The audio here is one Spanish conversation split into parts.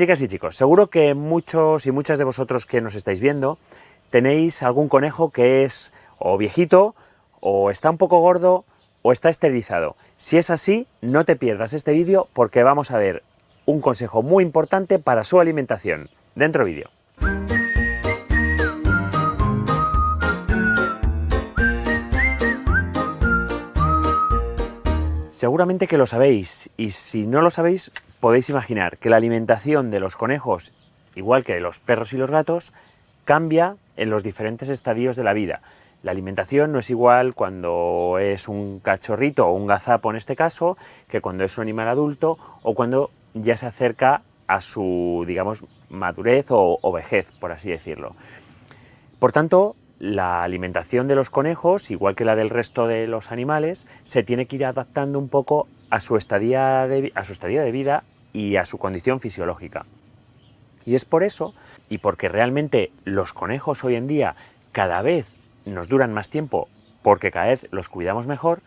Chicas y chicos, seguro que muchos y muchas de vosotros que nos estáis viendo tenéis algún conejo que es o viejito, o está un poco gordo, o está esterilizado. Si es así, no te pierdas este vídeo porque vamos a ver un consejo muy importante para su alimentación. Dentro vídeo. Seguramente que lo sabéis, y si no lo sabéis, podéis imaginar que la alimentación de los conejos, igual que de los perros y los gatos, cambia en los diferentes estadios de la vida. La alimentación no es igual cuando es un cachorrito o un gazapo en este caso, que cuando es un animal adulto o cuando ya se acerca a su, digamos, madurez o vejez, por así decirlo. Por tanto, la alimentación de los conejos, igual que la del resto de los animales, se tiene que ir adaptando un poco a su estadía de vida y a su condición fisiológica. Y es por eso, y porque realmente los conejos hoy en día cada vez nos duran más tiempo, porque cada vez los cuidamos mejor,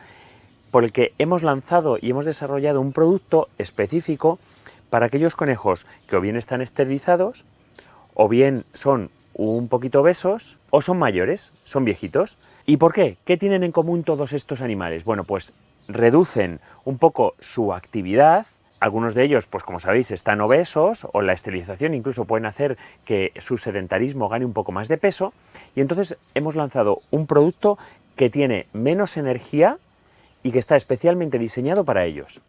por el que hemos lanzado y hemos desarrollado un producto específico para aquellos conejos que o bien están esterilizados, o bien son un poquito obesos, o son mayores, son viejitos. ¿Y por qué? ¿Qué tienen en común todos estos animales? Bueno, pues reducen un poco su actividad. Algunos de ellos, pues como sabéis, están obesos, o la esterilización incluso pueden hacer que su sedentarismo gane un poco más de peso, y entonces hemos lanzado un producto que tiene menos energía y que está especialmente diseñado para ellos.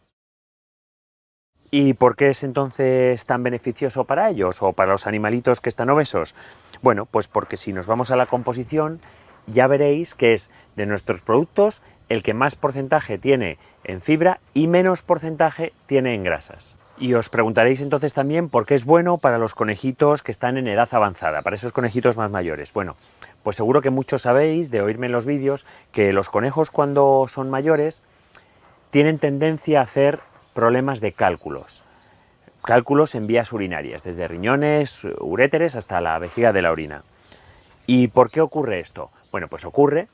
¿Y por qué es entonces tan beneficioso para ellos o para los animalitos que están obesos? Bueno, pues porque si nos vamos a la composición, ya veréis que es de nuestros productos el que más porcentaje tiene en fibra y menos porcentaje tiene en grasas. Y os preguntaréis entonces también por qué es bueno para los conejitos que están en edad avanzada, para esos conejitos más mayores. Bueno, pues seguro que muchos sabéis, de oírme en los vídeos, que los conejos cuando son mayores tienen tendencia a hacer problemas de cálculos en vías urinarias, desde riñones, uréteres hasta la vejiga de la orina. ¿Y por qué ocurre esto? Bueno, pues ocurre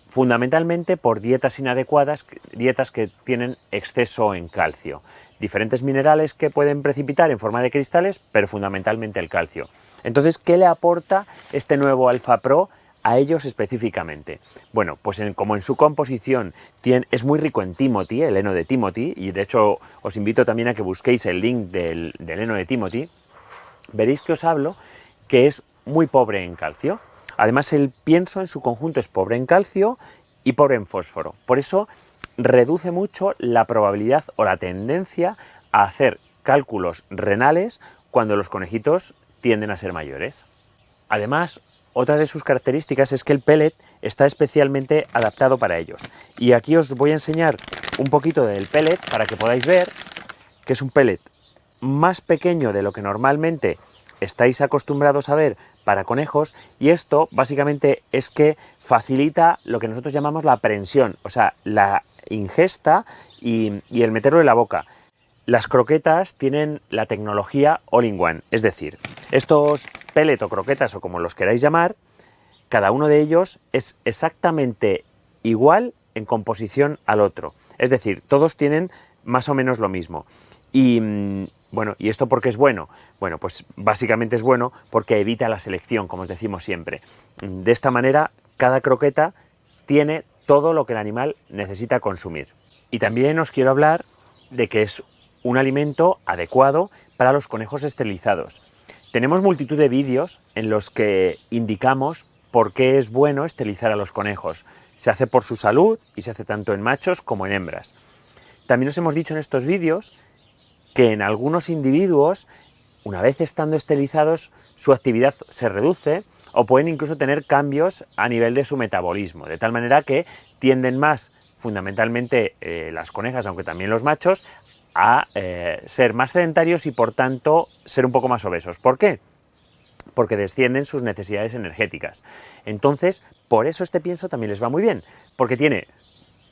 fundamentalmente por dietas inadecuadas, dietas que tienen exceso en calcio. Diferentes minerales que pueden precipitar en forma de cristales, pero fundamentalmente el calcio. Entonces, ¿qué le aporta este nuevo Alpha Pro a ellos específicamente? Bueno, pues como en su composición es muy rico en Timothy, el heno de Timothy, y de hecho os invito también a que busquéis el link del heno de Timothy, veréis que os hablo que es muy pobre en calcio. Además, el pienso en su conjunto es pobre en calcio y pobre en fósforo. Por eso reduce mucho la probabilidad o la tendencia a hacer cálculos renales cuando los conejitos tienden a ser mayores. Además, otra de sus características es que el pellet está especialmente adaptado para ellos. Y aquí os voy a enseñar un poquito del pellet para que podáis ver que es un pellet más pequeño de lo que normalmente estáis acostumbrados a ver para conejos, y esto básicamente es que facilita lo que nosotros llamamos la aprehensión, o sea, la ingesta y el meterlo en la boca. Las croquetas tienen la tecnología All-in-One, es decir, estos pellet o croquetas o como los queráis llamar, cada uno de ellos es exactamente igual en composición al otro, es decir, todos tienen más o menos lo mismo. Y bueno, ¿y esto por qué es bueno? Bueno, pues básicamente es bueno porque evita la selección, como os decimos siempre. De esta manera, cada croqueta tiene todo lo que el animal necesita consumir. Y también os quiero hablar de que es un alimento adecuado para los conejos esterilizados. Tenemos multitud de vídeos en los que indicamos por qué es bueno esterilizar a los conejos. Se hace por su salud y se hace tanto en machos como en hembras. También os hemos dicho en estos vídeos que en algunos individuos, una vez estando esterilizados, su actividad se reduce o pueden incluso tener cambios a nivel de su metabolismo, de tal manera que tienden más, fundamentalmente las conejas, aunque también los machos, a ser más sedentarios y por tanto ser un poco más obesos. ¿Por qué? Porque descienden sus necesidades energéticas. Entonces, por eso este pienso también les va muy bien, porque tiene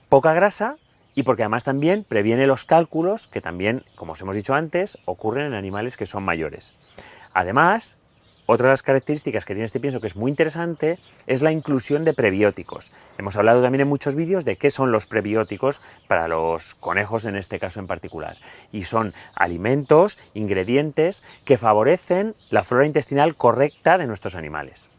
poca grasa y porque además también previene los cálculos que también, como os hemos dicho antes, ocurren en animales que son mayores. Además, Otra de las características que tiene este pienso que es muy interesante es la inclusión de prebióticos. Hemos hablado también en muchos vídeos de qué son los prebióticos para los conejos en este caso en particular. Y son alimentos, ingredientes que favorecen la flora intestinal correcta de nuestros animales.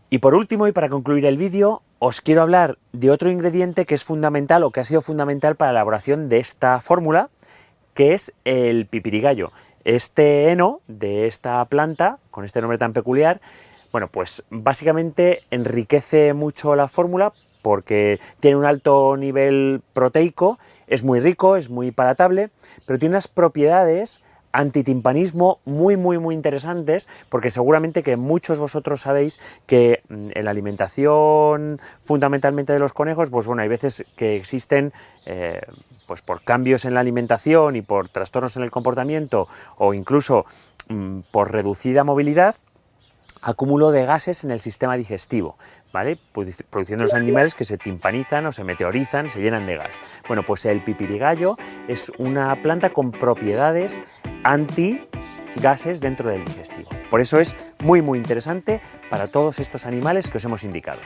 Y por último, y para concluir el vídeo, os quiero hablar de otro ingrediente que es fundamental o que ha sido fundamental para la elaboración de esta fórmula, que es el pipirigallo. Este heno de esta planta, con este nombre tan peculiar, bueno, pues básicamente enriquece mucho la fórmula porque tiene un alto nivel proteico, es muy rico, es muy palatable, pero tiene unas propiedades antitimpanismo muy interesantes, porque seguramente que muchos vosotros sabéis que en la alimentación fundamentalmente de los conejos, pues bueno, hay veces que existen pues por cambios en la alimentación y por trastornos en el comportamiento o incluso por reducida movilidad, acúmulo de gases en el sistema digestivo, ¿vale? Produciendo los animales que se timpanizan o se meteorizan, se llenan de gas. Bueno, pues el pipirigallo es una planta con propiedades anti-gases dentro del digestivo. Por eso es muy interesante para todos estos animales que os hemos indicado.